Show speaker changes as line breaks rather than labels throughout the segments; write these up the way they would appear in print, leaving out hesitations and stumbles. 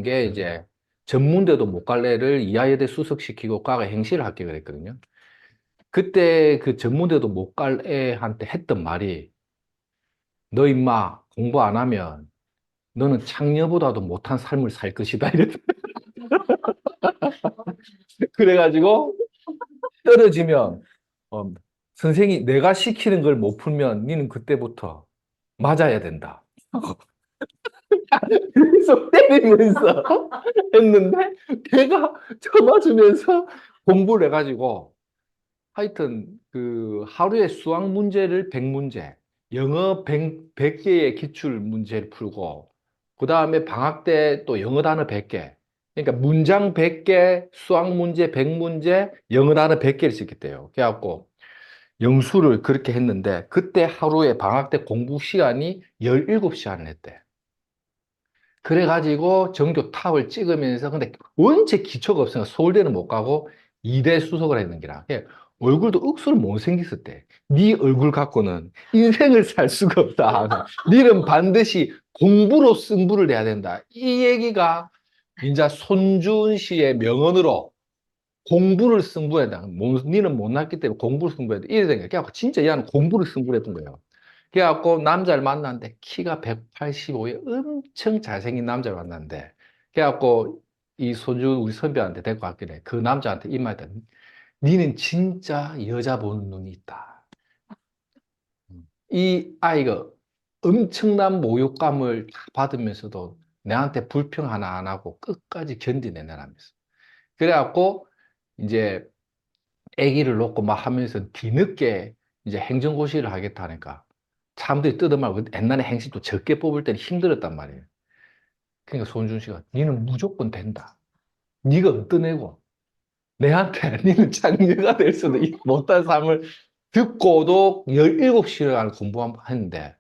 게 이제 전문대도 못 갈 애를 이하여대 수석시키고 과가 행시를 합격을 했거든요. 그때 그 전문대도 못 갈 애한테 했던 말이 너 임마 공부 안 하면 너는 창녀보다도 못한 삶을 살 것이다. 이랬 그래가지고 떨어지면 어, 선생이 내가 시키는 걸 못 풀면 니는 그때부터 맞아야 된다. 계속 때리면서 했는데 걔가 쳐맞으면서 공부를 해가지고 하여튼 그 하루에 수학 문제를 100문제, 영어 100개의 기출 문제를 풀고 그 다음에 방학 때 또 영어 단어 100개. 그러니까 문장 100개, 수학 문제 100문제, 영어 단어 100개를 썼겠대요. 그래갖고 영수를 그렇게 했는데 그때 하루에 방학 때 공부 시간이 17시간을 했대. 그래가지고 전교 탑을 찍으면서 근데 원체 기초가 없으니까 서울대는 못 가고 이대 수석을 했는 기라. 예, 얼굴도 억수로 못생겼었대. 네 얼굴 갖고는 인생을 살 수가 없다. 너는 반드시 공부로 승부를 내야 된다. 이 얘기가 이제 손준 씨의 명언으로 공부를 승부해야 된다. 너는 못났기 때문에 공부를 승부해야 돼. 이래 된 거야. 그래갖고 진짜 얘는 공부를 승부했던 거예요. 그래갖고 남자를 만났는데 키가 185에 엄청 잘생긴 남자를 만났는데 그래갖고 이 손주 우리 선배한테 데리고 갔길래 그 남자한테 이 말했다. 니는 진짜 여자 보는 눈이 있다. 이 아이가 엄청난 모욕감을 다 받으면서도 내한테 불평 하나 안 하고 끝까지 견디내라면서. 그래갖고 이제 아기를 놓고 막 하면서 뒤늦게 이제 행정고시를 하겠다니까 사람들이 뜯어말고 옛날에 행시도 적게 뽑을 때는 힘들었단 말이에요. 그러니까 손준 씨가 니는 무조건 된다. 네가 어떠내고 내한테 니는 장녀가 될 수도 못한 삶을 듣고도 17시간 공부했는데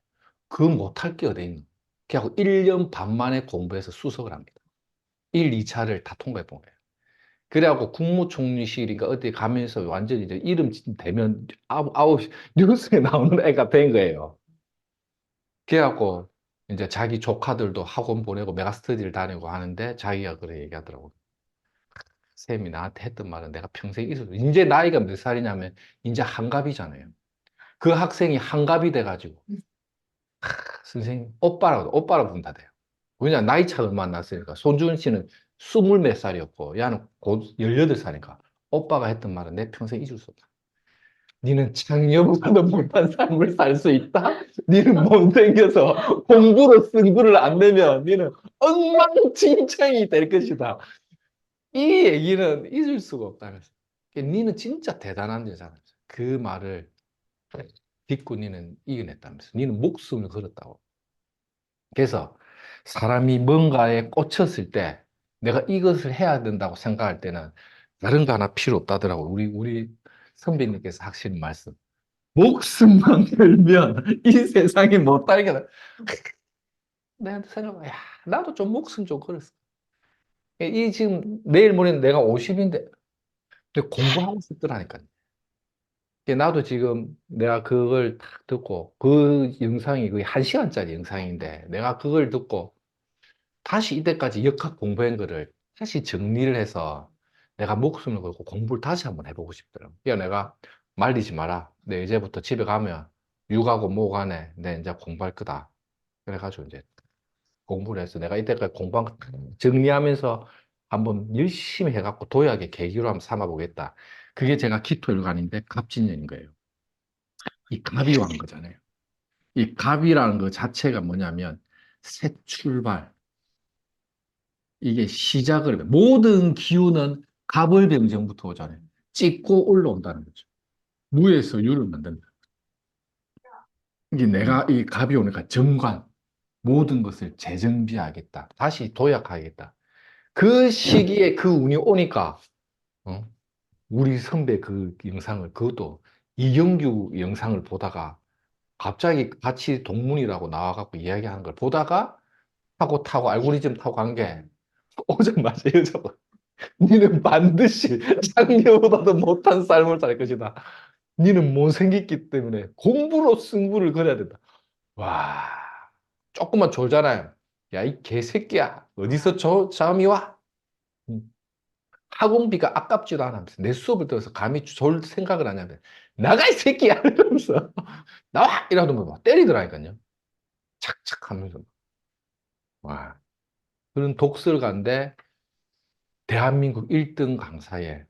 그 못할 게 어디 있노? 그래갖고 1년 반 만에 공부해서 수석을 합니다. 1, 2차를 다 통과해 본 거예요. 그래갖고 국무총리실인가 어디 가면서 완전히 이제 이름 대면 아우 뉴스에 나오는 애가 된 거예요. 그래갖고 이제 자기 조카들도 학원 보내고 메가스터디를 다니고 하는데 자기가 그래 얘기하더라고. 쌤이 나한테 했던 말은 내가 평생 잊을 수 이제 나이가 몇 살이냐면 이제 한갑이잖아요. 그 학생이 한갑이 돼가지고 선생님 오빠라고 부른다 돼요. 왜냐 나이 차가 얼마 안 났으니까 손주은 씨는 스물 몇 살이었고 야는 곧 18살이니까 오빠가 했던 말은 내 평생 잊을 수 없다. 니는 창녀보다도 못한 삶을 살 수 있다? 니는 못생겨서 공부로 승부를 안 내면 니는 엉망진창이 될 것이다. 이 얘기는 잊을 수가 없다면서. 니는 진짜 대단한 여자라면서. 그 말을 딛고 니는 이겨냈다면서. 니는 목숨을 걸었다고. 그래서 사람이 뭔가에 꽂혔을 때 내가 이것을 해야 된다고 생각할 때는 다른 거 하나 필요 없다더라고. 우리 선배님께서 하시는 말씀. 목숨만 걸면 이 세상이 못 살겠다. 내한테 생각해, 야, 나도 좀 목숨 좀 걸었어. 이 지금 내일 모레는 내가 50인데 공부하고 싶더라니까. 나도 지금 내가 그걸 딱 듣고 그 영상이 거의 1시간짜리 영상인데 내가 그걸 듣고 다시 이때까지 역학 공부한 거를 다시 정리를 해서 내가 목숨을 걸고 공부를 다시 한번 해보고 싶더라고. 그러니까 내가 말리지 마라. 내 이제부터 집에 가면 육아고 뭐고 하네. 내 이제 공부할 거다. 그래가지고 이제 공부를 해서 내가 이때까지 공부한 거 정리하면서 한번 열심히 해갖고 도약의 계기로 한번 삼아보겠다. 그게 제가 기토일관인데 갑진년인 거예요. 이 갑이 왕 거잖아요. 이 갑이라는 거 자체가 뭐냐면 새 출발. 이게 시작을 해요. 모든 기운은 갑을병정부터 오잖아요. 찍고 올라온다는 거죠. 무에서 유를 만든다. 이게 내가 이 갑이 오니까 정관, 모든 것을 재정비하겠다. 다시 도약하겠다. 그 시기에 그 운이 오니까, 어? 우리 선배 그 영상을, 그것도 이경규 영상을 보다가 갑자기 같이 동문이라고 나와갖고 이야기하는 걸 보다가 타고 알고리즘 타고 간 게 오자마자 여자가 니는 반드시 장녀보다도 못한 삶을 살 것이다. 니는 못생겼기 때문에 공부로 승부를 걸어야 된다. 와, 조금만 졸잖아요. 야, 이 개새끼야. 어디서 잠이 와? 음. 학원비가 아깝지도 않으면서 내 수업을 들어서 감히 졸 생각을 하냐면 나가 이 새끼야 이러면서 나와 이러면 막 때리더라니까요. 착착 하면서 와 그런 독설가인데 대한민국 1등 강사에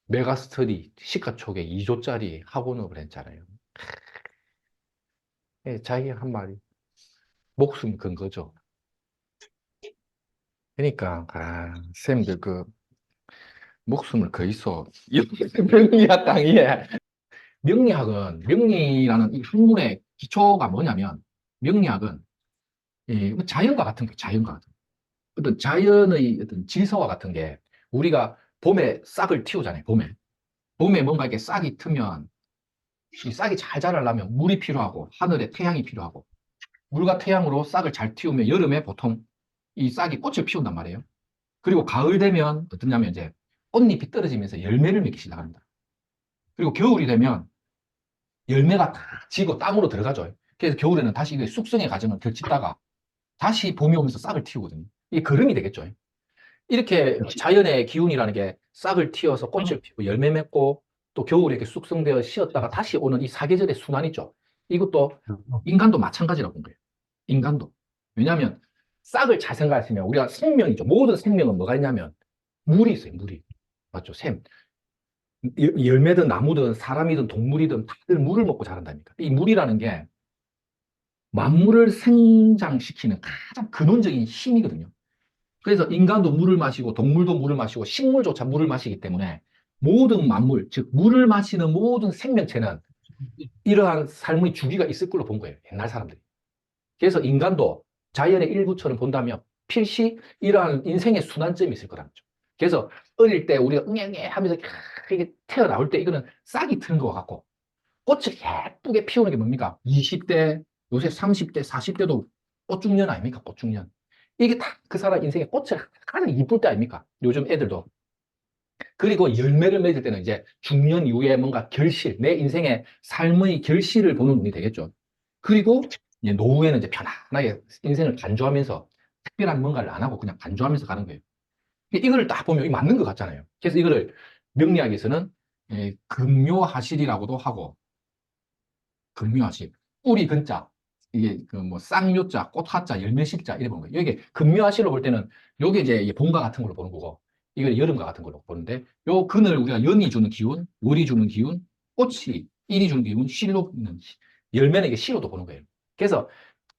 메가스터디 시가총액 2조짜리 학원업을 했잖아요. 예, 자기 한 말이 목숨 건 거죠. 그러니까 쌤들 그 목숨을 거기서 명리학 강의에 명리학은 이 학문의 기초가 뭐냐면 명리학은 뭐 자연과 같은 거 자연과 같은 거. 어떤 자연의 어떤 질서와 같은 게 우리가 봄에 싹을 틔우잖아요. 봄에 뭔가 이렇게 싹이 트면 이 싹이 잘 자라려면 물이 필요하고 하늘에 태양이 필요하고 물과 태양으로 싹을 잘 틔우면 여름에 보통 이 싹이 꽃을 피운단 말이에요. 그리고 가을 되면 어떠냐면 이제 꽃잎이 떨어지면서 열매를 맺기 시작합니다. 그리고 겨울이 되면 열매가 다 지고 땅으로 들어가죠. 그래서 겨울에는 다시 이게 숙성의 과정을 거치다가 다시 봄이 오면서 싹을 틔우거든요. 이게 걸음이 되겠죠. 이렇게 자연의 기운이라는 게 싹을 틔워서 꽃을 피우고 열매 맺고 또 겨울에 이렇게 숙성되어 쉬었다가 다시 오는 이 사계절의 순환이죠. 이것도 인간도 마찬가지라고 본 거예요. 인간도. 왜냐하면 싹을 잘 생각하시면 우리가 생명이죠. 모든 생명은 뭐가 있냐면 물이 있어요. 물이. 맞죠? 샘. 열매든 나무든 사람이든 동물이든 다들 물을 먹고 자란다니까. 이 물이라는 게 만물을 생장시키는 가장 근원적인 힘이거든요. 그래서 인간도 물을 마시고 동물도 물을 마시고 식물조차 물을 마시기 때문에 모든 만물, 즉 물을 마시는 모든 생명체는 이러한 삶의 주기가 있을 걸로 본 거예요. 옛날 사람들이. 그래서 인간도 자연의 일부처럼 본다면 필시 이러한 인생의 순환점이 있을 거라는 거죠. 그래서 어릴 때 우리가 응애응애 하면서 이게 태어나올 때 이거는 싹이 트는 것 같고 꽃을 예쁘게 피우는 게 뭡니까? 20대, 요새 30대, 40대도 꽃중년 아닙니까? 꽃중년. 이게 다 그 사람 인생의 꽃을 가장 이쁠 때 아닙니까? 요즘 애들도. 그리고 열매를 맺을 때는 이제 중년 이후에 뭔가 결실, 내 인생의 삶의 결실을 보는 눈이 되겠죠. 그리고 이제 노후에는 이제 편안하게 인생을 간주하면서 특별한 뭔가를 안 하고 그냥 간주하면서 가는 거예요. 이거를 딱 보면 맞는 것 같잖아요. 그래서 이거를 명리학에서는 금묘하실이라고도 하고 금묘하실. 뿌리 근자. 이게 그 뭐 쌍묘자, 꽃화자, 열매실자 이래 보는 거예요. 이게 금묘하실로 볼 때는 요게 이제 봄과 같은 걸로 보는 거고 이걸 여름과 같은 걸로 보는데 요 근을 우리가 연이 주는 기운, 월이 주는 기운, 꽃이 일이 주는 기운, 실로 있는 열매는 이게 실로도 보는 거예요. 그래서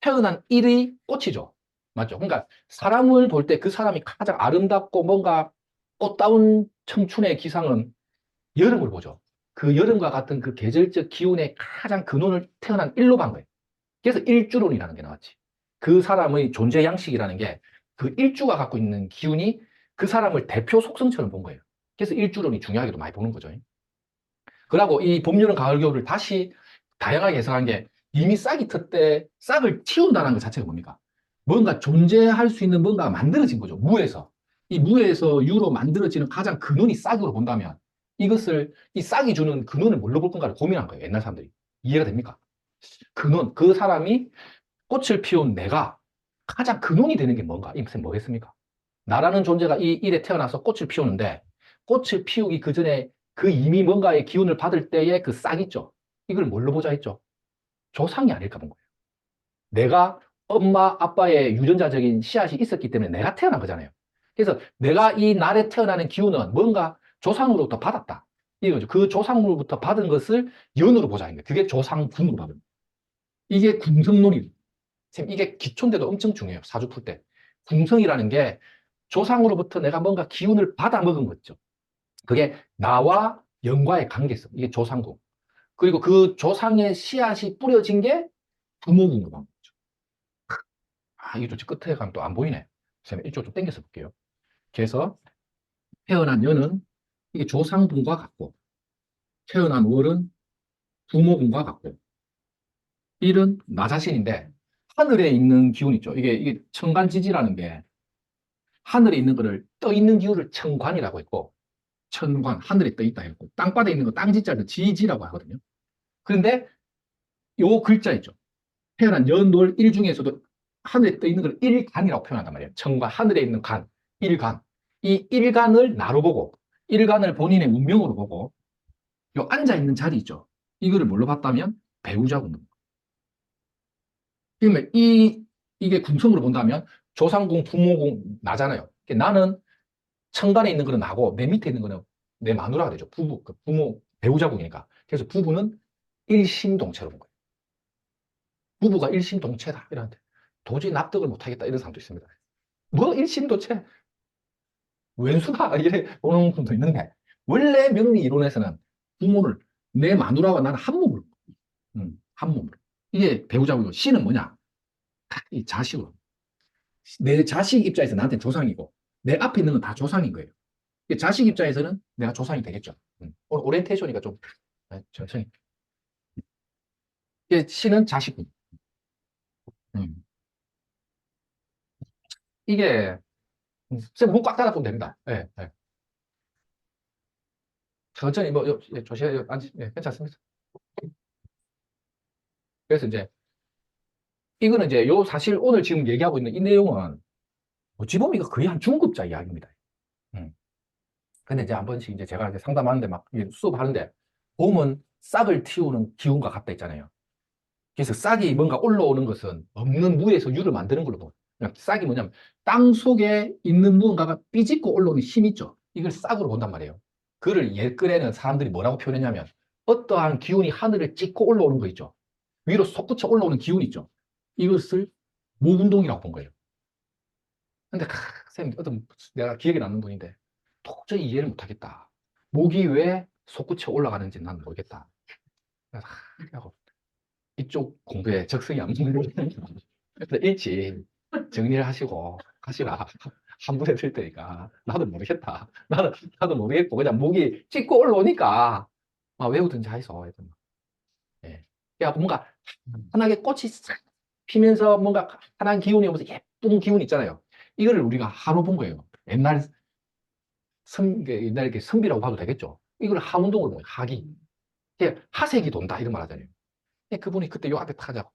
태어난 일이 꽃이죠. 맞죠? 그러니까 사람을 볼 때 그 사람이 가장 아름답고 뭔가 꽃다운 청춘의 기상은 여름을 보죠. 그 여름과 같은 그 계절적 기운의 가장 근원을 태어난 일로 본 거예요. 그래서 일주론이라는 게 나왔지. 그 사람의 존재 양식이라는 게 그 일주가 갖고 있는 기운이 그 사람을 대표 속성처럼 본 거예요. 그래서 일주론이 중요하게도 많이 보는 거죠. 그러고 이 봄, 여름, 가을, 겨울을 다시 다양하게 해석한 게 이미 싹이 텄대 싹을 틔운다는 것 자체가 뭡니까? 뭔가 존재할 수 있는 뭔가가 만들어진 거죠. 무에서. 이 무에서 유로 만들어지는 가장 근원이 싹으로 본다면 이것을 이 싹이 주는 근원을 뭘로 볼 건가를 고민한 거예요. 옛날 사람들이. 이해가 됩니까? 근원, 그 사람이 꽃을 피운 내가 가장 근원이 되는 게 뭔가? 이것은 뭐겠습니까? 나라는 존재가 이 일에 태어나서 꽃을 피우는데 꽃을 피우기 그 전에 그 이미 뭔가의 기운을 받을 때의 그 싹 있죠. 이걸 뭘로 보자 했죠? 조상이 아닐까 본 거예요. 내가 엄마, 아빠의 유전자적인 씨앗이 있었기 때문에 내가 태어난 거잖아요. 그래서 내가 이 날에 태어나는 기운은 뭔가 조상으로부터 받았다. 이거죠. 그 조상으로부터 받은 것을 연으로 보자는 거예요. 그게 조상군으로 받은 거예요. 이게 궁성론이, 이게 기초인데도 엄청 중요해요. 사주 풀 때. 궁성이라는 게 조상으로부터 내가 뭔가 기운을 받아 먹은 거죠. 그게 나와 영과의 관계성. 이게 조상궁. 그리고 그 조상의 씨앗이 뿌려진 게 부모궁으로 간 거죠. 이게 좀 끝에 가면 또 안 보이네. 선생님, 이쪽 좀 당겨서 볼게요. 그래서 태어난 여는 이게 조상궁과 같고, 태어난 월은 부모궁과 같고, 일은 나 자신인데, 하늘에 있는 기운 있죠. 이게 천간지지라는 게 하늘에 있는 거를 떠 있는 기운을 천관이라고 했고, 천관, 하늘에 떠 있다 했고, 땅바닥에 있는 거 땅지자를 지지라고 하거든요. 그런데 요 글자 있죠. 태어난 연월 일 중에서도 하늘에 떠 있는 걸 일간이라고 표현한단 말이에요. 천간, 하늘에 있는 간, 일간. 이 일간을 나로 보고, 일간을 본인의 운명으로 보고, 요 앉아 있는 자리 있죠. 이거를 뭘로 봤다면 배우자고. 그러면 이게 궁성으로 본다면 조상궁, 부모궁 나잖아요. 그러니까 나는 천간에 있는 거는 나고 내 밑에 있는 거는 내 마누라가 되죠. 부부, 그 부모, 배우자궁이니까. 그래서 부부는 일심동체로 본 거예요. 부부가 일심동체다. 이러는데 도저히 납득을 못하겠다. 이런 사람도 있습니다. 뭐 일심동체? 왼수다. 이래 보는 분도 있는데 원래 명리 이론에서는 부모를 내 마누라와 나는 한 몸으로, 한 몸으로. 이게 배우자고요. 씨는 뭐냐? 이 자식으로. 내 자식 입장에서 나한테는 조상이고 내 앞에 있는 건 다 조상인 거예요. 자식 입장에서는 내가 조상이 되겠죠. 오늘 오리엔테이션이니까 좀 천천히. 씨는 자식군. 음. 이게 문꽉 닫아보면 됩니다. 예, 예. 천천히 뭐 조심히 앉으, 괜찮습니다. 그래서 이제 이거는 이제 요 사실 오늘 지금 얘기하고 있는 이 내용은 어찌 보면 이거 거의 한 중급자 이야기입니다. 음. 근데 이제 한 번씩 이제 제가 이제 상담하는데 막 수업하는데 봄은 싹을 틔우는 기운과 같다 있잖아요. 그래서 싹이 뭔가 올라오는 것은 없는 무에서 유를 만드는 걸로 보여요. 그러니까 싹이 뭐냐면 땅 속에 있는 무언가가 삐집고 올라오는 힘이 있죠. 이걸 싹으로 본단 말이에요. 그를 옛글에는 사람들이 뭐라고 표현했냐면 어떠한 기운이 하늘을 찍고 올라오는 거 있죠. 위로 솟구쳐 올라오는 기운 있죠. 이것을 목운동이라고 본 거예요. 근데 선생님 어떤 내가 기억에 남는 분인데 도저히 이해를 못하겠다. 목이 왜 솟구쳐 올라가는지 난 모르겠다. 그래서 하고 이쪽 공부에 적성이 안 맞는 거예요. 그래서 일찍 정리를 하시고 가시라. 한 분에 들 테니까. 나도 모르겠다. 나도 모르겠고, 그냥 목이 찍고 올라오니까, 외우든지 하이소. 예. 야, 뭔가 환하게 꽃이 싹 피면서 뭔가 환한 기운이 오면서 예쁜 기운 있잖아요. 이거를 우리가 하루 본 거예요. 옛날 이렇게 선비라고 봐도 되겠죠. 이걸 하운동으로 보요 하기. 하색이 돈다. 이런 말 하잖아요. 그분이 그때 요 앞에 타자고.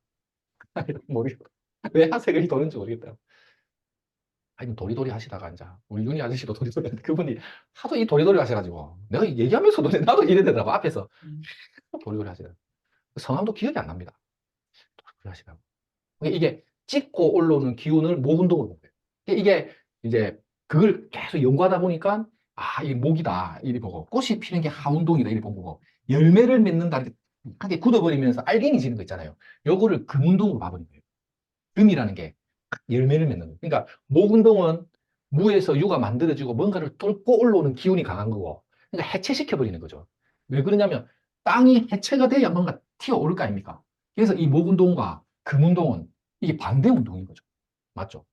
모르겠다. 왜 하색이 도는지 모르겠다. 아니, 도리도리 하시다가 이제 우리 윤희 아저씨도 도리도리 하는데 그분이 하도 이 도리도리 하셔가지고 내가 얘기하면서도 나도 이래 되더라고. 앞에서 도리도리 하시더라고. 성함도 기억이 안 납니다. 도리도리 하시더라고. 이게 찍고 올라오는 기운을 목 운동으로 본 거예요. 이게 이제 그걸 계속 연구하다 보니까 이게 목이다 이리 보고 꽃이 피는 게 하운동이다 이리 본 거고 열매를 맺는다 이렇게 하게 굳어버리면서 알갱이 지는 거 있잖아요. 요거를 금운동으로 봐버린 거예요. 금이라는 게 열매를 맺는 거예요. 그러니까 목 운동은 무에서 유가 만들어지고 뭔가를 뚫고 올라오는 기운이 강한 거고 그러니까 해체시켜 버리는 거죠. 왜 그러냐면 땅이 해체가 돼야 뭔가 튀어오를 거 아닙니까? 그래서 이 목 운동과 금 운동은 이게 반대 운동인 거죠. 맞죠?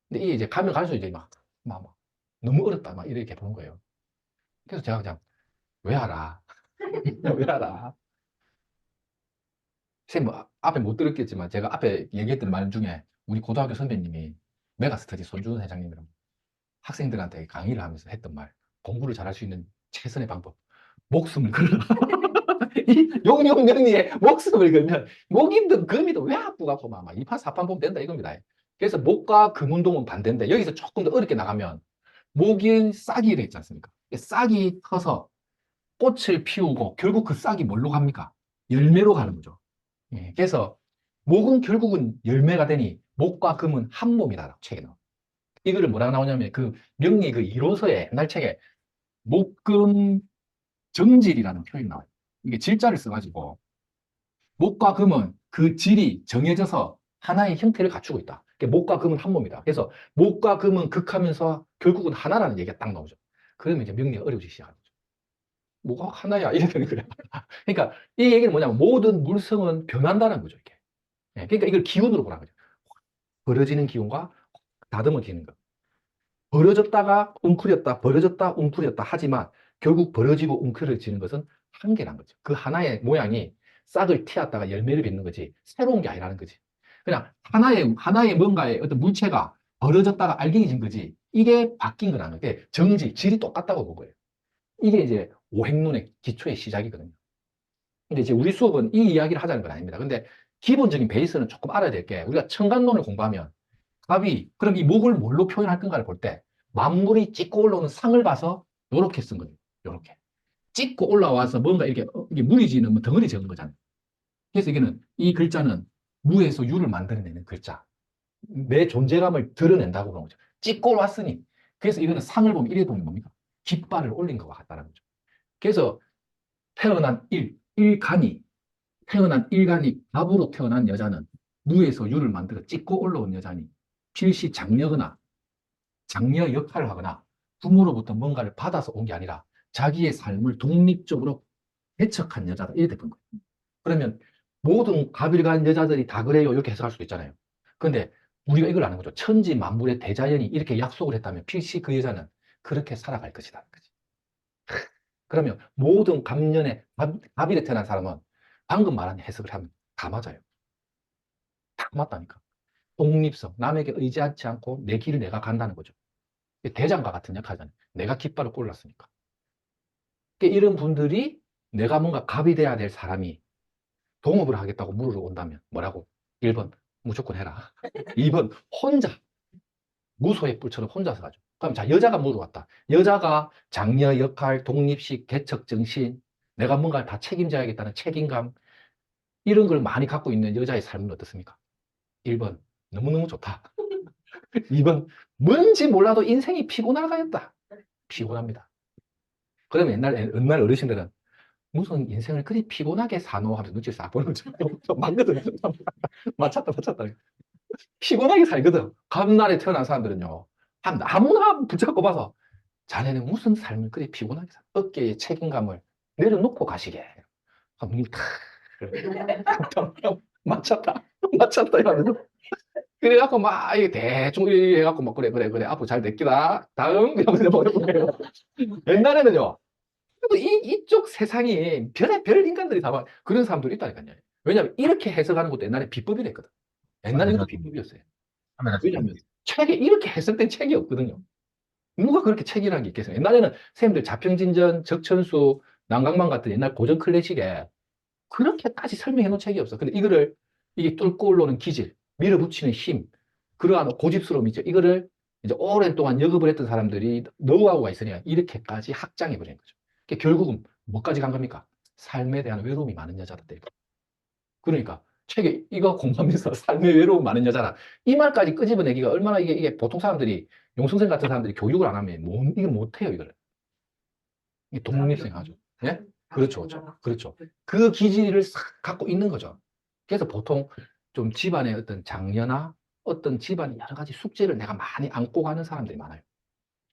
근데 이게 이제 가면 갈수록 이제 막 너무 어렵다 막 이렇게 보는 거예요. 그래서 제가 그냥 왜 알아? 왜 알아? 선생님 뭐 앞에 못 들었겠지만 제가 앞에 얘기했던 말 중에 우리 고등학교 선배님이 메가스터디 손준호 회장님이랑 학생들한테 강의를 하면서 했던 말 공부를 잘할 수 있는 최선의 방법 목숨을 걸어라. 이 용용명리에 목숨을 걸면 목이든 금이든 왜 아프고 아프고 막 2판 4판 보면 된다 이겁니다. 그래서 목과 금 운동은 반대인데 여기서 조금 더 어렵게 나가면 목이 싹이 있지 않습니까? 싹이 커서 꽃을 피우고 결국 그 싹이 뭘로 갑니까? 열매로 가는 거죠. 그래서 목은 결국은 열매가 되니 목과 금은 한 몸이다. 책에 나와. 이거를 뭐라 나오냐면 그 명리 그 이론서에 옛날 책에 목금 정질이라는 표현이 나와요. 이게 질자를 써가지고 목과 금은 그 질이 정해져서 하나의 형태를 갖추고 있다. 그러니까 목과 금은 한 몸이다. 그래서 목과 금은 극하면서 결국은 하나라는 얘기가 딱 나오죠. 그러면 이제 명리가 어려워지기 시작하는 거죠. 뭐가 하나야? 이래 되는 거야. 그러니까 이 얘기는 뭐냐면 모든 물성은 변한다는 거죠. 이렇게. 그러니까 이걸 기운으로 보라는 거죠. 벌어지는 기운과 다듬어 지는 것. 벌어졌다가 웅크렸다, 벌어졌다, 웅크렸다 하지만 결국 벌어지고 웅크려지는 것은 한계란 거죠. 그 하나의 모양이 싹을 틔웠다가 열매를 맺는 거지 새로운 게 아니라는 거지. 그냥 하나의 뭔가의 어떤 물체가 벌어졌다가 알갱이진 거지 이게 바뀐 거라는 게 정지, 질이 똑같다고 본 거예요. 이게 이제 오행론의 기초의 시작이거든요. 근데 이제 우리 수업은 이 이야기를 하자는 건 아닙니다. 근데 기본적인 베이스는 조금 알아야 될 게, 우리가 청간론을 공부하면 갑이, 그럼 이 목을 뭘로 표현할 건가를 볼 때 만물이 찍고 올라오는 상을 봐서 요렇게 쓴 거예요. 요렇게 찍고 올라와서 뭔가 이렇게 이게 물이 지는 뭐 덩어리 적은 거잖아요. 그래서 이게는 이 글자는 무에서 유를 만들어내는 글자, 내 존재감을 드러낸다고 그런 거죠. 찍고 왔으니. 그래서 이거는 상을 보면 이래 보면 뭡니까? 깃발을 올린 것과 같다는 거죠. 그래서 태어난 일간이, 태어난 일간이 갑으로 태어난 여자는 무에서 유를 만들어 찍고 올라온 여자니 필시 장녀거나 장녀 역할을 하거나 부모로부터 뭔가를 받아서 온 게 아니라 자기의 삶을 독립적으로 개척한 여자다. 이렇게 된 거예요. 그러면 모든 갑일간 여자들이 다 그래요. 이렇게 해석할 수도 있잖아요. 그런데 우리가 이걸 아는 거죠. 천지 만물의 대자연이 이렇게 약속을 했다면 필시 그 여자는 그렇게 살아갈 것이다. 그러면 모든 갑년에 갑일에 태어난 사람은 방금 말한 해석을 하면 다 맞아요. 다 맞다니까. 독립성, 남에게 의지하지 않고 내 길을 내가 간다는 거죠. 대장과 같은 역할이잖아요. 내가 깃발을 꼴랐으니까. 이런 분들이 내가 뭔가 갑이 돼야 될 사람이 동업을 하겠다고 물으러 온다면 뭐라고? 1번 무조건 해라. 2번 혼자 무소의 뿔처럼 혼자서 가죠. 그럼 자, 여자가 물어왔다. 여자가 장녀 역할, 독립식, 개척 정신, 내가 뭔가를 다 책임져야겠다는 책임감, 이런 걸 많이 갖고 있는 여자의 삶은 어떻습니까? 1번 너무너무 좋다. 2번 뭔지 몰라도 인생이 피곤하겠다. 피곤합니다. 그러면 옛날 어르신들은 무슨 인생을 그리 피곤하게 사노 하면서 눈치 싹 보는 거죠. 맞거든. 맞췄다. 피곤하게 살거든. 갑날에 태어난 사람들은요. 아무나 붙잡고 봐서 자네는 무슨 삶을 그리 피곤하게 살, 어깨에 책임감을 내려놓고 가시게. 눈이 탁 맞췄다 이러면서 그래갖고 막 이게 대충 이렇게 해갖고 막 그래 앞으로 잘 됐기다 다음 이러면서 보내는 거예요. 옛날에는요. 그래도 이쪽 세상이 별의별 인간들이 다 그런 사람들이 있다니까요. 왜냐하면 이렇게 해석하는 것도 옛날에 비법이랬거든. 옛날에 이것도 비법이었어요. 왜냐하면 책에 이렇게 해석된 책이 없거든요. 누가 그렇게 책이라는 게 있겠어요? 옛날에는 선생님들 자평진전, 적천수, 난강만 같은 옛날 고전 클래식에 그렇게까지 설명해 놓은 책이 없어. 근데 이거를 이게 뚫고 올라오는 기질, 밀어붙이는 힘, 그러한 고집스러움이죠. 이거를 이제 오랜 동안 역업을 했던 사람들이 노하우가 있으니까 이렇게까지 확장해 버리는 거죠. 결국은 뭐까지 간 겁니까? 삶에 대한 외로움이 많은 여자다. 그러니까 책에 이거 공부하면서 삶의 외로움 많은 여자라 이 말까지 끄집어내기가 얼마나 이게 보통 사람들이 용승생 같은 사람들이 교육을 안 하면 이게 못해요 이거를. 이게 독립생 하죠. 예? 그렇죠. 그 기질을 싹 갖고 있는 거죠. 그래서 보통 좀 집안의 어떤 장녀나 어떤 집안의 여러 가지 숙제를 내가 많이 안고 가는 사람들이 많아요.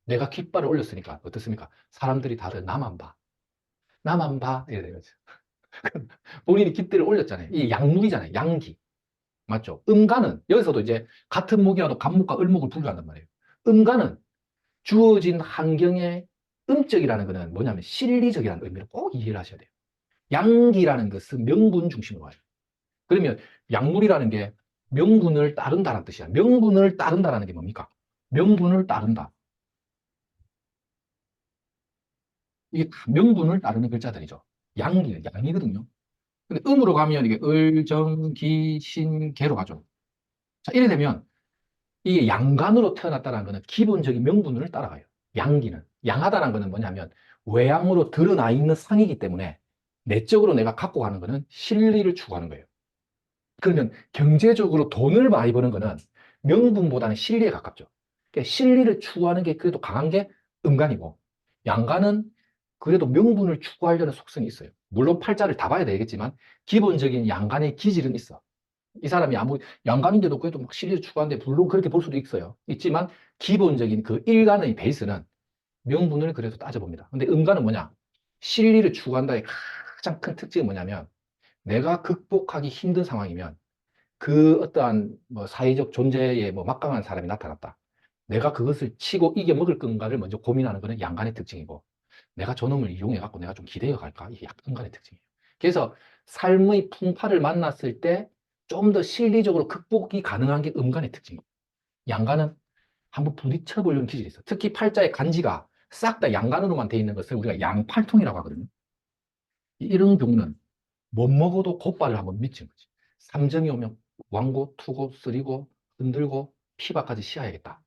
내가 깃발을 올렸으니까 어떻습니까? 사람들이 다들 나만 봐 이래 되거죠. 본인이 깃대를 올렸잖아요. 이게 양물이잖아요. 양기. 맞죠? 음가는 여기서도 이제 같은 목이라도 간목과 을목을 분류한단 말이에요. 음가는 주어진 환경의 음적이라는 것은 뭐냐면 실리적이라는 의미를 꼭 이해를 하셔야 돼요. 양기라는 것은 명분 중심으로 와요. 그러면 약물이라는 게 명분을 따른다는 뜻이야. 명분을 따른다는 게 뭡니까? 명분을 따른다. 이게 다 명분을 따르는 글자들이죠. 양이거든요. 근데 음으로 가면 이게 을, 정, 기, 신, 개로 가죠. 자, 이래 되면 이게 양간으로 태어났다는 것은 기본적인 명분을 따라가요. 양기는. 양하다는 것은 뭐냐면 외양으로 드러나 있는 상이기 때문에 내적으로 내가 갖고 가는 것은 실리를 추구하는 거예요. 그러면 경제적으로 돈을 많이 버는 것은 명분보다는 실리에 가깝죠. 그러니까 실리를 추구하는 게 그래도 강한 게 음간이고 양간은 그래도 명분을 추구하려는 속성이 있어요. 물론 팔자를 다 봐야 되겠지만 기본적인 양간의 기질은 있어. 이 사람이 아무 양간인데도 그래도 막 실리를 추구하는데 물론 그렇게 볼 수도 있어요. 있지만 기본적인 그 일간의 베이스는 명분을 그래도 따져봅니다. 근데 음간은 뭐냐? 실리를 추구한다의 가장 큰 특징이 뭐냐면 내가 극복하기 힘든 상황이면 그 어떠한 뭐 사회적 존재에 뭐 막강한 사람이 나타났다. 내가 그것을 치고 이겨먹을 건가를 먼저 고민하는 것은 양간의 특징이고 내가 저놈을 이용해 갖고 내가 좀 기대어 갈까? 이게 약간의 특징이에요. 그래서 삶의 풍파를 만났을 때 좀 더 실리적으로 극복이 가능한 게 음간의 특징이에요. 양간은 한번 부딪혀 보려는 기질이 있어. 특히 팔자의 간지가 싹 다 양간으로만 돼 있는 것을 우리가 양팔통이라고 하거든요. 이런 경우는 못 먹어도 곧발을 한번 미친 거지. 삼정이 오면 왕고, 투고, 쓰리고, 흔들고, 피박까지 씌어야겠다.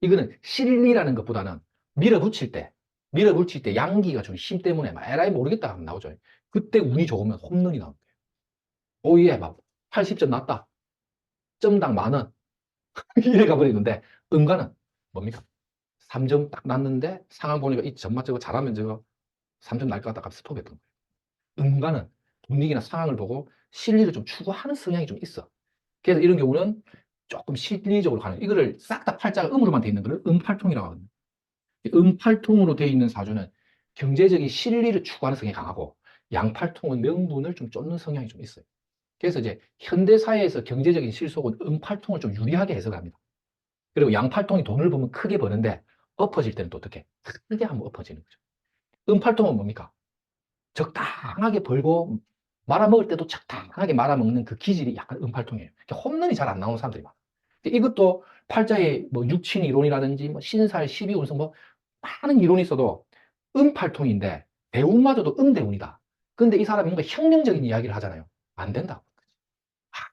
이거는 실리라는 것보다는 밀어붙일 때 양기가 좀 힘 때문에 막 에라이 모르겠다 하면 나오죠. 그때 운이 좋으면 홈런이 나옵니다. 오예, 막 80점 났다. 점당 10,000원. 이래 가버리는데, 음가는 뭡니까? 3점 딱 났는데 상황 보니까 이 점만 저거 잘하면 저거 3점 날 것 같다가 스톱했던 거예요. 음가는 분위기나 상황을 보고 실리를 좀 추구하는 성향이 좀 있어. 그래서 이런 경우는 조금 실리적으로 가는, 이거를 싹 다 팔자가 음으로만 돼 있는 거를 음팔통이라고 하거든요. 음팔통으로 돼 있는 사주는 경제적인 실리를 추구하는 성향이 강하고, 양팔통은 명분을 좀 쫓는 성향이 좀 있어요. 그래서 이제 현대사회에서 경제적인 실속은 음팔통을 좀 유리하게 해석합니다. 그리고 양팔통이 돈을 벌면 크게 버는데 엎어질 때는 또 어떻게? 크게 한번 엎어지는 거죠. 음팔통은 뭡니까? 적당하게 벌고 말아먹을 때도 적당하게 말아먹는 그 기질이 약간 음팔통이에요. 홈런이 잘 안 나오는 사람들이 많아요. 이것도 팔자에 뭐 육친 이론이라든지 뭐 신살, 십이운성 뭐 많은 이론이 있어도 음팔통인데 대운마저도 음대운이다. 근데 이 사람이 뭔가 혁명적인 이야기를 하잖아요. 안 된다고.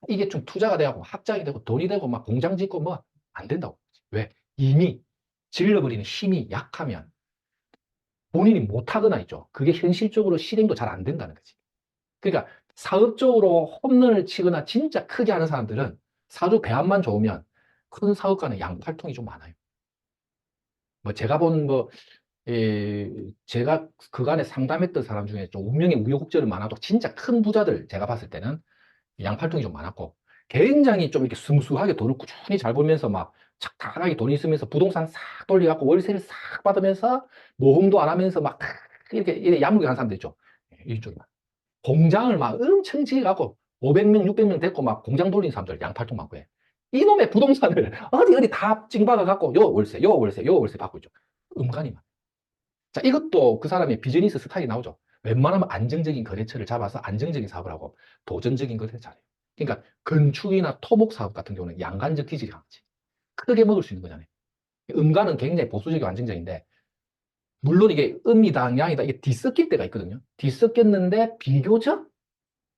이게 좀 투자가 되고 확장이 되고 돈이 되고 막 공장 짓고 뭐 안 된다고. 왜? 이미 질러버리는 힘이 약하면 본인이 못하거나 있죠. 그게 현실적으로 실행도 잘 안 된다는 거지. 그러니까 사업적으로 홈런을 치거나 진짜 크게 하는 사람들은 사주 배합만 좋으면 큰 사업가는 양팔통이 좀 많아요. 뭐 제가 본 뭐, 제가 그간에 상담했던 사람 중에 좀 운명의 우여곡절이 많아도 진짜 큰 부자들 제가 봤을 때는 양팔통이 좀 많았고, 굉장히 좀 이렇게 스무스하게 돈을 꾸준히 잘 벌면서 막 착착하게 돈이 있으면서 부동산 싹 돌려갖고 월세를 싹 받으면서 모험도 안 하면서 막 이렇게 야물게 하는 사람들 있죠. 이쪽이 막 공장을 막 엄청 지어갖고 500명, 600명 됐고 막 공장 돌린 사람들 양팔통 많고 해. 이놈의 부동산을 어디 다 찡박아갖고 요 월세, 요 월세, 요 월세 받고 있죠. 음간이 막. 자, 이것도 그 사람의 비즈니스 스타일이 나오죠. 웬만하면 안정적인 거래처를 잡아서 안정적인 사업을 하고 도전적인 것을 잘해요. 그러니까 건축이나 토목 사업 같은 경우는 양간적 기질이 강하지. 크게 먹을 수 있는 거잖아요. 음간은 굉장히 보수적이고 안정적인데, 물론 이게 음이다, 양이다, 이게 뒤섞일 때가 있거든요. 뒤섞였는데 비교적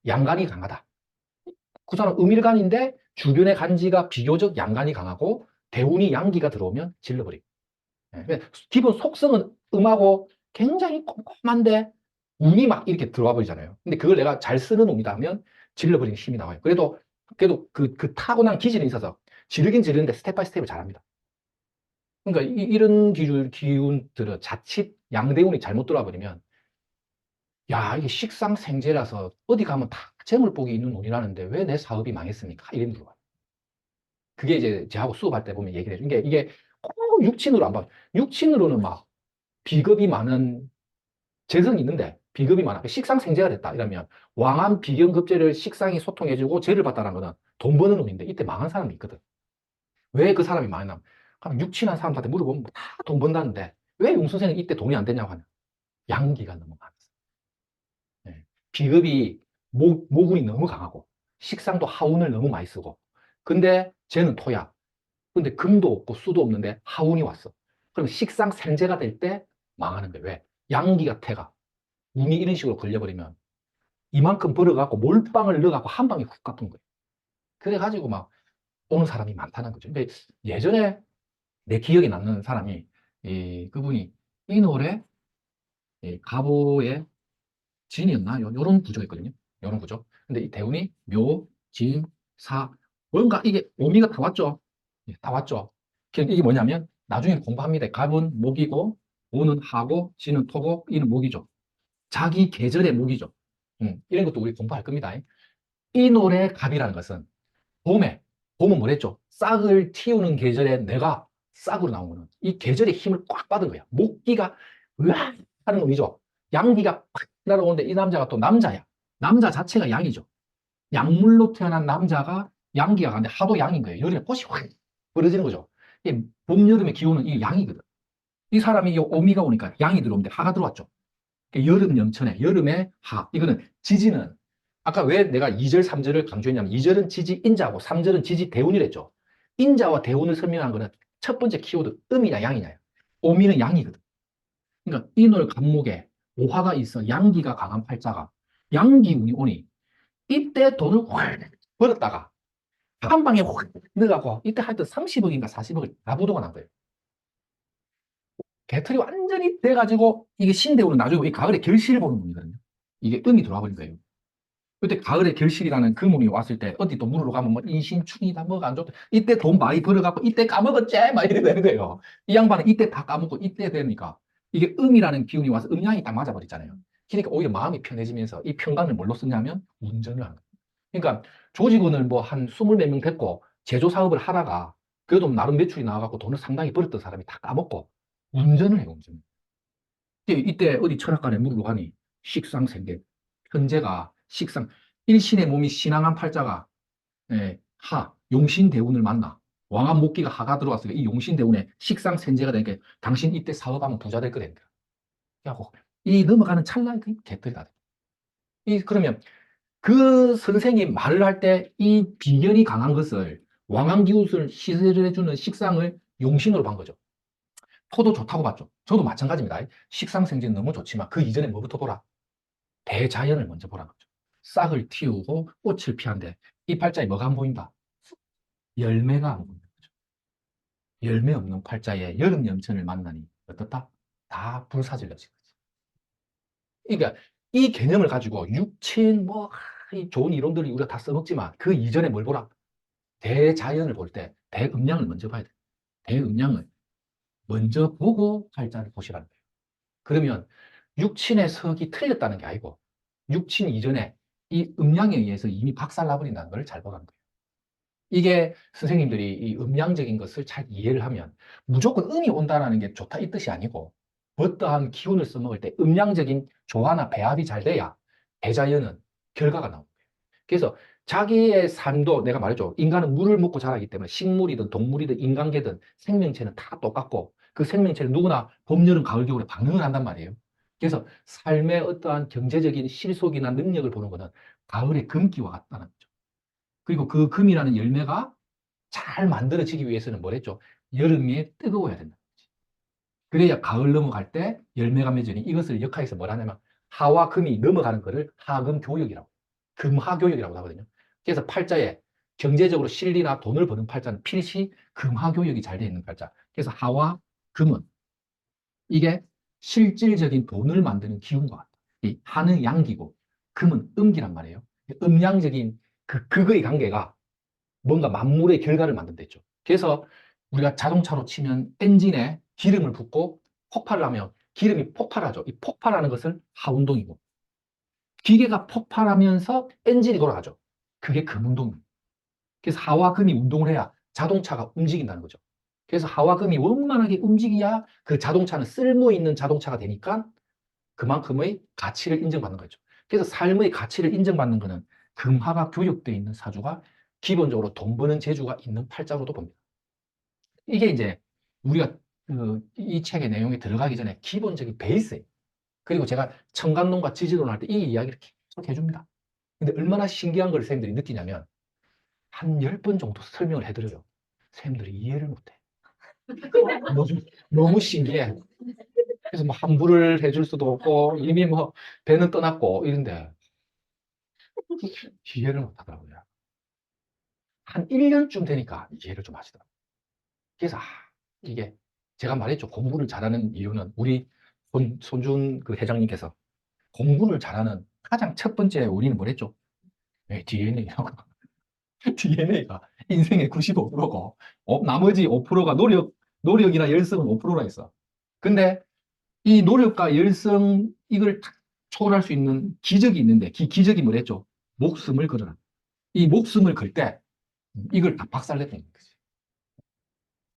양간이 강하다. 그 사람 음일간인데 주변의 간지가 비교적 양간이 강하고 대운이 양기가 들어오면 질러버리고. 기본 속성은 음하고 굉장히 꼼꼼한데 운이 막 이렇게 들어와 버리잖아요. 근데 그걸 내가 잘 쓰는 운이다 하면 질러버리는 힘이 나와요. 그래도 그 타고난 기질이 있어서 지르긴 지르는데 스텝 바이 스텝을 잘합니다. 그러니까 런 기운들은 자칫 양대운이 잘못 들어와 버리면, 야, 이게 식상생재라서 어디 가면 다 재물복이 있는 운이라는데 왜 내 사업이 망했습니까? 이런 물어봐요. 그게 이제 저하고 수업할 때 보면 얘기를 해요. 이게 꼭 육친으로 안 봐. 육친으로는 막 비겁이 많은 재성이 있는데 비겁이 많아. 식상생재가 됐다. 이러면 왕한 비견급제를 식상이 소통해주고 죄를 받다는 거는 돈 버는 놈인데 이때 망한 사람이 있거든. 왜 그 사람이 망했나? 그럼 육친한 사람들한테 물어보면 다 돈 번다는데 왜 용선생은 이때 돈이 안 되냐고 하냐. 양기가 너무 많았어. 예. 비겁이 모군이 너무 강하고 식상도 하운을 너무 많이 쓰고, 근데 쟤는 토야. 근데 금도 없고 수도 없는데 하운이 왔어. 그럼 식상생재가 될 때 망하는 거야. 왜? 양기가 태가. 운이 이런 식으로 걸려버리면 이만큼 벌어갖고 몰빵을 넣어갖고 한 방에 훅 갚은 거예요. 그래가지고 막 오는 사람이 많다는 거죠. 근데 예전에 내 기억에 남는 사람이, 그분이 이 노래, 가보의 진이었나? 요런 구조가 있거든요. 요런 구조. 근데 이 대운이 묘, 진, 사, 뭔가 이게 오미가 다 왔죠. 예, 다 왔죠. 이게 뭐냐면 나중에 공부합니다. 갑은 목이고, 오는 하고, 진은 토고, 이는 목이죠. 자기 계절의 목이죠. 이런 것도 우리 공부할 겁니다. 이 노래 갑이라는 것은 봄에, 봄은 뭐랬죠? 싹을 틔우는 계절에 내가 싹으로 나온 거는 이 계절의 힘을 꽉 받은 거야. 목기가 으악 하는 놈이죠. 양기가 팍 날아오는데 이 남자가 또 남자야. 남자 자체가 양이죠. 약물로 태어난 남자가 양기가 가는데 하도 양인 거예요. 여름에 꽃이 확 벌어지는 거죠. 봄, 여름의 기온은 이 양이거든. 이 사람이 이 오미가 오니까 양이 들어오는데 하가 들어왔죠. 여름 연천에, 여름에 하. 이거는 지지는, 아까 왜 내가 2절, 3절을 강조했냐면 2절은 지지 인자고 3절은 지지 대운이랬죠. 인자와 대운을 설명한 거는 첫 번째 키워드 음이냐 양이냐. 오미는 양이거든. 그러니까 인월 간목에 오화가 있어 양기가 강한 팔자가 양기운이 오니 이때 돈을 확 벌었다가 한 방에 확 넣어갖고 이때 하여튼 30억인가 40억을 다 부도가 난 거예요. 개털이 완전히 돼가지고 이게 신대우는 나중에 이 가을에 결실을 보는 몸이거든요. 이게 음이 들어와 버린 거예요. 그때 가을에 결실이라는 그 몸이 왔을 때 어디 또 물으러 가면 뭐 인신충이다 뭐가 안 좋다 이때 돈 많이 벌어갖고 이때 까먹었지 막 이래 되는 거예요. 이 양반은 이때 다 까먹고 이때 되니까 이게 음이라는 기운이 와서 음양이 딱 맞아버리잖아요. 그러니까 오히려 마음이 편해지면서 이 평강을 뭘로 쓰냐면 운전을 하는 거예요. 그러니까 조직원을 뭐 한 20몇 명 됐고 제조 사업을 하다가 그래도 나름 매출이 나와갖고 돈을 상당히 벌었던 사람이 다 까먹고 운전을 해요, 운전. 이때 어디 철학관에 물으러 가니 식상생계 현재가 식상 일신의 몸이 신앙한 팔자가 용신대운을 만나 왕한 목기가 하가 들어왔으니까 이 용신대운에 식상생재가 되니까 당신 이때 사업하면 부자 될 거랬다. 그래갖고 이 넘어가는 찰나에 그 개털이 다 돼. 그러면 그 선생이 말을 할 때 이 비견이 강한 것을 왕한기운을 시설해주는 식상을 용신으로 본 거죠. 토도 좋다고 봤죠. 저도 마찬가지입니다. 식상생재는 너무 좋지만 그 이전에 뭐부터 보라? 대자연을 먼저 보라는 거죠. 싹을 틔우고 꽃을 피한데 이 팔자에 뭐가 안 보인다? 열매가 안 보인다. 열매 없는 팔자에 여름 염천을 만나니 어떻다? 다 불사질러진 거지. 그러니까 이 개념을 가지고 육친 이 좋은 이론들을 우리가 다 써먹지만 그 이전에 뭘 보라? 대자연을 볼 때 대음양을 먼저 봐야 돼. 대음양을 먼저 보고 팔자를 보시라는 거예요. 그러면 육친의 석이 틀렸다는 게 아니고 육친 이전에 이 음양에 의해서 이미 박살나버린다는 걸 잘 보라는 거예요. 이게 선생님들이 이 음양적인 것을 잘 이해를 하면 무조건 음이 온다는 게 좋다 이 뜻이 아니고 어떠한 기운을 써먹을 때 음양적인 조화나 배합이 잘 돼야 대자연은 결과가 나옵니다. 그래서 자기의 삶도 내가 말했죠. 인간은 물을 먹고 자라기 때문에 식물이든 동물이든 인간계든 생명체는 다 똑같고 그 생명체는 누구나 봄, 여름, 가을, 겨울에 방응을 한단 말이에요. 그래서 삶의 어떠한 경제적인 실속이나 능력을 보는 것은 가을의 금기와 같다는 거죠. 그리고 그 금이라는 열매가 잘 만들어지기 위해서는 뭐랬죠? 여름에 뜨거워야 된다. 그래야 가을 넘어갈 때 열매가 맺으니 이것을 역학에서 뭐라 하냐면 하와 금이 넘어가는 것을 하금교역이라고 금하교역이라고 하거든요. 그래서 팔자에 경제적으로 실리나 돈을 버는 팔자는 필시 금하교역이 잘 되어 있는 팔자. 그래서 하와 금은 이게 실질적인 돈을 만드는 기운과 같다. 이 하는 양기고 금은 음기란 말이에요. 음양적인 그거의 관계가 뭔가 만물의 결과를 만든댔죠. 그래서 우리가 자동차로 치면 엔진에 기름을 붓고 폭발을 하면 기름이 폭발하죠. 이 폭발하는 것을 하운동이고 기계가 폭발하면서 엔진이 돌아가죠. 그게 금운동입니다. 그래서 하와 금이 운동을 해야 자동차가 움직인다는 거죠. 그래서 하와 금이 원만하게 움직여야 그 자동차는 쓸모 있는 자동차가 되니까 그만큼의 가치를 인정받는 거죠. 그래서 삶의 가치를 인정받는 것은 금화가 교육되어 있는 사주가 기본적으로 돈 버는 재주가 있는 팔자로도 봅니다. 이게 이제 우리가 이 책의 내용에 들어가기 전에 기본적인 베이스예요. 그리고 제가 청간론과 지지론 할 때 이 이야기를 계속 해줍니다. 근데 얼마나 신기한 걸 선생님들이 느끼냐면 한 10번 정도 설명을 해드려요. 선생님들이 이해를 못해. 너무, 너무 신기해. 그래서 뭐 환불을 해줄 수도 없고 이미 뭐 배는 떠났고 이런데 이해를 못 하더라고요. 한 1년쯤 되니까 이해를 좀 하시더라고요. 그래서 이게 제가 말했죠. 공부를 잘하는 이유는 우리 손준 그 회장님께서 공부를 잘하는 가장 첫 번째 원인은 뭐랬죠? DNA라고. DNA가 인생의 95%고 나머지 5%가 노력이나 열성은 5%라 했어. 근데 이 노력과 열성 이걸 초월할 수 있는 기적이 있는데 그 기적이 뭐랬죠? 목숨을 걸어라. 이 목숨을 걸 때 이걸 다 박살냈다는 거지.